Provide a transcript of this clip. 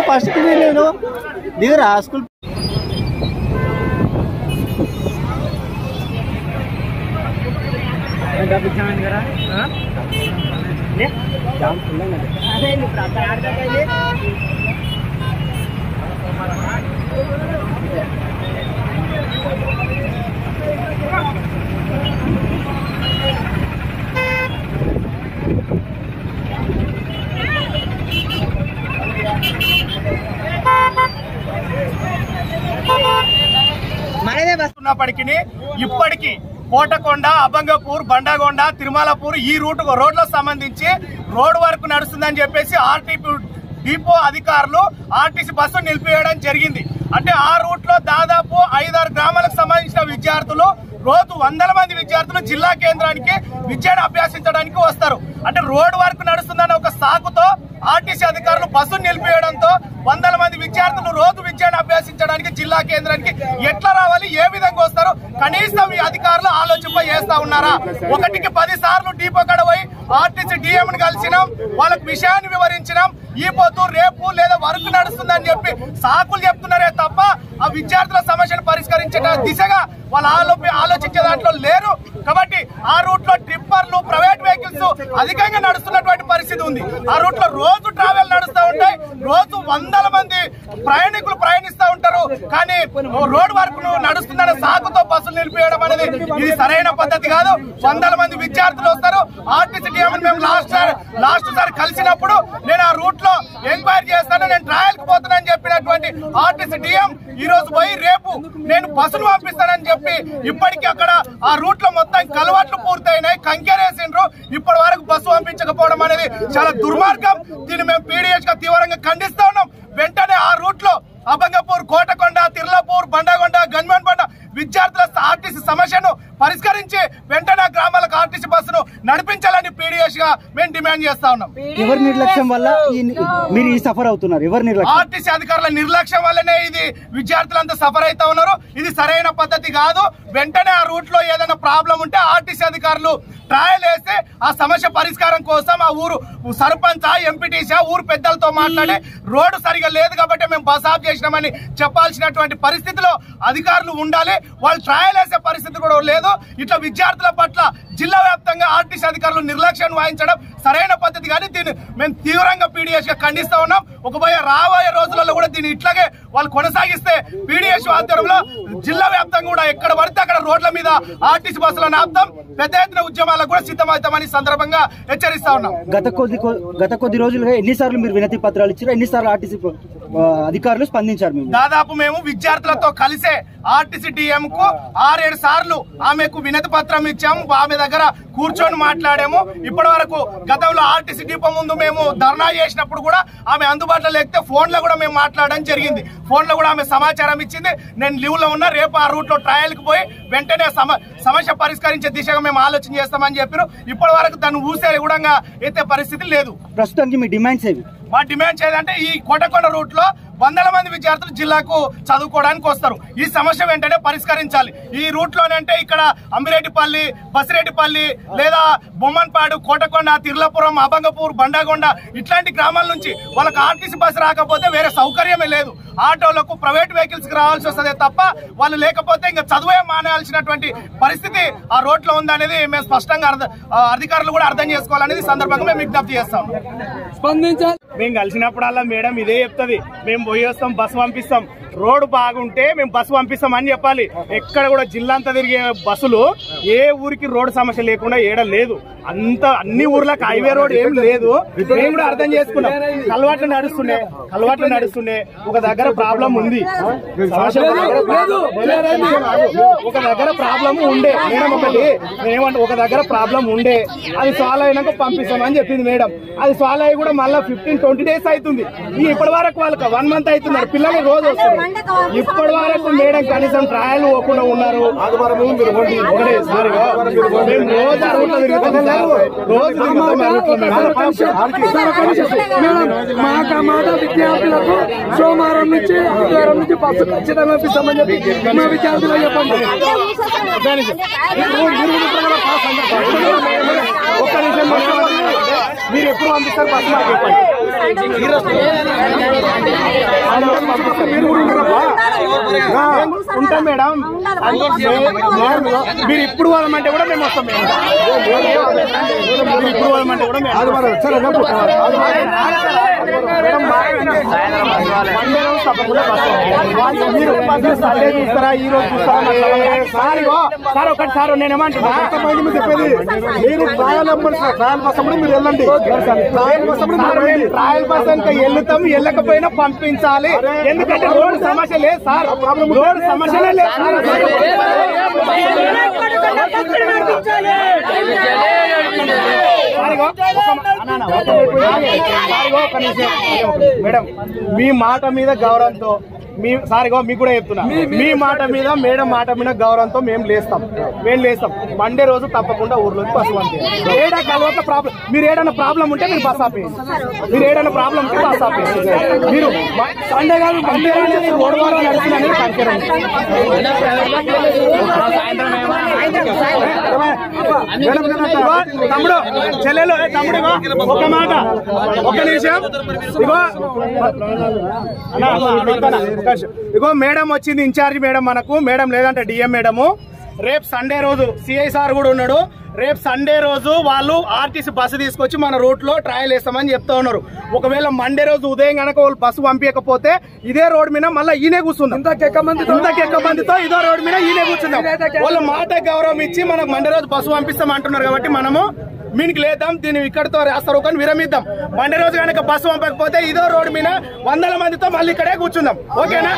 First దిగరా school ఇప్పటికీ కోటకొండ, అభంగపూర్, బండగొండ, తిరుమలపూర్ ఈ రోడ్లకు సంబంధించి రోడ్ వర్క్ నడుస్తుందని చెప్పేసి ఆర్టీపీ డిపో అధికారులు ఆర్టీసీ బస్సు నిలిపివేయడం జరిగింది. అంటే ఆ రూట్ లో దాదాపు 5-6 గ్రామాలకు సంబంధించిన విద్యార్థులు రోజు వందల మంది విద్యార్థులు జిల్లా కేంద్రానికి విద్యను అభ్యసించడానికి వస్తారు. అంటే రోడ్ వర్క్ నడుస్తుందన్న ఒక సాకుతో ఆర్టీసీ అధికారులు బస్సును నిలిపివేయడంతో వందల మంది విద్యార్థులు రోజు విద్యను అభ్యసించడానికి జిల్లా కేంద్రానికి ఎట్లా రావాలి, ఏ విధంగా వస్తారు, కనీసం ఈ అధికారులు ఆలోచింప చేస్తా ఉన్నారా? 1కి 10 సార్లు డిపో కాడ పోయి ఆర్టీసీ డిఎం ని కలిసినాం, వాళ్ళకి విషయాన్ని వివరించినాం. ఈ పొద్దు రేపు లేదా వర్క్ నడుస్తుందని చెప్పి సాకులు చెప్తున్నారే తప్ప ఆ విద్యార్థుల సమస్యను పరిష్కరించే దిశగా వాళ్ళు ఆలోచించే దాంట్లో లేరు. కాబట్టి ఆ రూట్ లో ట్రిప్పర్లు, ప్రైవేట్ వెహికల్స్ అధికంగా నడుస్తున్నటువంటి పరిస్థితి ఉంది. ఆ రూట్ లో రోజు ట్రావెల్ నడుస్తూ ఉంటాయి, రోజు వందల మంది ప్రయాణికులు ప్రయాణిస్తూ ఉంటారు. కానీ రోడ్ వర్క్ నడుస్తుందన్న సాకుతో బస్సులు నిలిపివేయడం అనేది ఇది సరైన పద్ధతి కాదు. వందల మంది విద్యార్థులు వస్తారు. ఆర్టీసీ డిఎం మేము లాస్ట్ సారి కలిసినప్పుడు నేను ఆ రూట్ లో ఎంక్వైరీ చేస్తాను, నేను ట్రయల్ కి పోతానని చెప్పినటువంటి ఆర్టీసీ డిఎం ఈ రోజు పోయి రేపు నేను బస్సును పంపిస్తానని చెప్పి ఇప్పటికీ అక్కడ ఆ రూట్ లో మొత్తం కలవాట్లు పూర్తయినాయి, కంకెరేసిండ్రు. ఇప్పటి వరకు బస్సు పంపించకపోవడం అనేది చాలా దుర్మార్గం. దీన్ని మేము పీడీఎస్ గా తీవ్రంగా ఖండిస్తా ఉన్నాం. వెంటనే ఆ రూట్ లో అభంగపూర్, కోటకొండ, తిర్లపూర్, బండగొండ, గన్మన్ బండ విద్యార్థుల ఆర్టీసీ సమస్యను పరిష్కరించి వెంటనే గ్రామాలకు ఆర్టీసీ బస్సును నడిపించాలని పీడీఎస్ గా మేము డిమాండ్ చేస్తా ఉన్నాం. ఎవరి నిర్లక్ష్యం వల్ల మీరు ఈ సఫర్ అవుతున్నారు? ఎవరి నిర్లక్ష్యం? ఆర్టీసీ అధికారుల నిర్లక్ష్యం వల్లనే ఇది విద్యార్థులంతా సఫర్ అవుతా ఉన్నారు. ఇది సరైన పద్ధతి కాదు. వెంటనే ఆ రూట్ లో ఏదైనా ప్రాబ్లం ఉంటే ఆర్టీసీ అధికారులు ట్రయల్ వేస్తే ఆ సమస్య పరిష్కారం కోసం ఆ ఊరు సర్పంచ్, ఎంపీటీసీ, ఊరు పెద్దలతో మాట్లాడి రోడ్డు సరిగా లేదు కాబట్టి మేము బస్ ఆఫ్ చేసినామని చెప్పాల్సినటువంటి పరిస్థితిలో అధికారులు ఉండాలి. వాళ్ళు ట్రయల్ వేసే పరిస్థితి కూడా లేదు. ఇట్లా విద్యార్థుల పట్ల జిల్లా వ్యాప్తంగా ఆర్టీసీ అధికారులు నిర్లక్ష్యం వహించడం సరైన పద్ధతి కానీ దీన్ని మేము తీవ్రంగా పీడీఎస్ గా ఖండిస్తా ఉన్నాం. రాబోయే రోజులలో కూడా దీన్ని ఇట్లాగే వాళ్ళు కొనసాగిస్తే పీడీఎస్ ఆధ్వర్యంలో జిల్లా వ్యాప్తంగా కూడా ఎక్కడ పడితే అక్కడ రోడ్ల మీద ఆర్టీసీ బస్సులను ఆపుతాం, పెద్ద ఎత్తున ఉద్యమాలకు కూడా సిద్ధమవుతామని సందర్భంగా హెచ్చరిస్తా ఉన్నాం. గత కొద్ది రోజులుగా ఎన్నిసార్లు మీరు వినతి పత్రాలు ఇచ్చారు? ఎన్నిసార్లు ఆర్టీసీ అధికారులు స్పందించారు? దాదాపు మేము విద్యార్థులతో కలిసే ఆర్టీసీ డిఎం కు 6-7 సార్లు ఆమెకు వినతి పత్రం ఇచ్చాము. ఆమె దగ్గర కూర్చొని మాట్లాడాము. ఇప్పటి వరకు గతంలో ఆర్టీసీ డిపో ముందు మేము ధర్నా చేసినప్పుడు కూడా ఆమె అందుబాటులో లేకపోతే ఫోన్ లో కూడా మేము మాట్లాడడం జరిగింది. ఫోన్ లో కూడా ఆమె సమాచారం ఇచ్చింది, నేను లీవ్ లో ఉన్నా, రేపు ఆ రూట్ లో ట్రయల్ కి పోయి వెంటనే సమస్య పరిష్కరించే దిశగా మేము ఆలోచన చేస్తామని చెప్పారు. ఇప్పటి వరకు దాన్ని ఊసే కూడా ఎత్తే పరిస్థితి లేదు. ప్రస్తుతానికి మీ డిమాండ్స్ ఏవి? మా డిమాండ్స్ ఏదంటే ఈ కోటకొండ రూట్ లో వందల మంది విద్యార్థులు జిల్లాకు చదువుకోవడానికి వస్తారు. ఈ సమస్య వెంటనే పరిష్కరించాలి. ఈ రూట్ లోనంటే ఇక్కడ అమ్మిరెడ్డిపల్లి, బసిరెడ్డిపల్లి లేదా బొమ్మన్పాడు, కోటకొండ, తిర్లపురం, అభంగపూర్, బండగొండ ఇట్లాంటి గ్రామాల నుంచి వాళ్ళకి ఆర్టీసీ బస్సు రాకపోతే వేరే సౌకర్యమే లేదు. ఆటోలకు, ప్రైవేట్ వెహికల్స్ కి రావాల్సి వస్తుంది తప్ప వాళ్ళు లేకపోతే ఇంకా చదువే మానేయాల్సినటువంటి పరిస్థితి ఆ రోడ్ లో ఉందనేది మేము స్పష్టంగా అధికారులు కూడా అర్థం చేసుకోవాలనేది సందర్భంగా మేము విజ్ఞప్తి చేస్తాం. స్పందించాలి. మేము కలిసినప్పుడల్లా మేడం ఇదే చెప్తుంది, మేము పోయి వస్తాం, బస్సు పంపిస్తాం. రోడ్డు బాగుంటే మేము బస్సు పంపిస్తామని చెప్పాలి. ఎక్కడ కూడా జిల్లా అంతా తిరిగే బస్సులు ఏ ఊరికి రోడ్డు సమస్య లేకుండా ఏడ లేదు. అన్ని ఊర్లకు హైవే రోడ్ ఏం లేదు. మేము కూడా అర్థం చేసుకున్నాం. కలవాట్లు నడుస్తుండే ఒక దగ్గర ప్రాబ్లం ఉంది, ఒక దగ్గర ప్రాబ్లం ఉండే మేడం. మేమేమంటే ఒక దగ్గర ప్రాబ్లం ఉండే అది సాల్వ్ అయినాక పంపిస్తామని చెప్పింది మేడం. అది సాల్వ్ అయ్యి కూడా మళ్ళీ 15-20 days అవుతుంది. ఇప్పటి వరకు వాళ్ళకి 1 month అవుతున్నారు. పిల్లలు రోజు వస్తారు. ఇప్పటి వరకు మేడం కనీసం ట్రయల్ పోకుండా ఉన్నారు. విద్యార్థులకు సోమవారం నుంచి ఆదివారం నుంచి బస్సు ఖచ్చితంగా ఇస్తామని చెప్పి మా విద్యార్థులకు చెప్పండి. ఒక్క నిమిషం మీరు ఎప్పుడు పంపిస్తారు బస్సు మాకు చెప్పండి. ఉంటాం మేడం. మీరు ఇప్పుడు పోదామంటే కూడా మేము వస్తాం మేడం. ఇప్పుడు పోదామంటే కూడా మీరు సండే చూస్తారా, ఈ రోజు చూస్తారా? సార్ ఒకటి సార్ నేనేమంటున్నా చెప్పేది, మీరు ట్రయల్ బస్ అప్పుడు మీరు వెళ్ళండి. ట్రయల్ బస్ అంటే వెళ్తాం, వెళ్ళకపోయినా పంపించాలి. ఎందుకంటే రోడ్డు సమస్య లేదు సార్, రోడ్డు సమస్యనే లేదు సార్. మేడం మీ మాట మీద గౌరవంతో మీకు కూడా చెప్తున్నా, మీ మాట మీద మేడం మాట మీద గౌరవంతో మేము లేస్తాం. మండే రోజు తప్పకుండా ఊర్లోకి బస్సు పంపి. ఏడా కలవక ప్రాబ్లం, మీరు ఏదైనా ప్రాబ్లం ఉంటే మీరు బస్ ఆపేయండి. మీరు సండే కాదు మండే ఓడవారం నడుస్తుందని కనుకరండి. తమ్ముడు చెల్లెలు తమ్ముడు ఒక మాట, ఒక నిమిషం. ఇగో మేడం వచ్చింది, ఇన్ఛార్జ్ మేడం మనకు. మేడం లేదంటే డిఎం మేడము. రేపు సండే రోజు సిఐ సార్ కూడా ఉన్నాడు. రేపు సండే రోజు వాళ్ళు ఆర్టీసీ బస్సు తీసుకొచ్చి మన రూట్ లో ట్రయల్ వేస్తామని చెప్తా ఉన్నారు. ఒకవేళ మండే రోజు ఉదయం కనుక వాళ్ళు బస్సు పంపించకపోతే ఇదే రోడ్ మీద మళ్ళీ ఈయనే కూర్చుందాం. ఇంతకెక్క మందితో ఇదో రోడ్ మీద ఈయనే కూర్చుందాం. వాళ్ళ మాట గౌరవం ఇచ్చి మనకు మండే రోజు బస్సు పంపిస్తాం అంటున్నారు కాబట్టి మనము మీనికి లేద్దాం, దీన్ని ఇక్కడితో రాస్తారు కానీ విరమిద్దాం. మండే రోజు కనుక బస్సు పంపకపోతే ఇదో రోడ్డు మీద 100 మందితో మళ్ళీ ఇక్కడే కూర్చుందాం. ఓకేనా?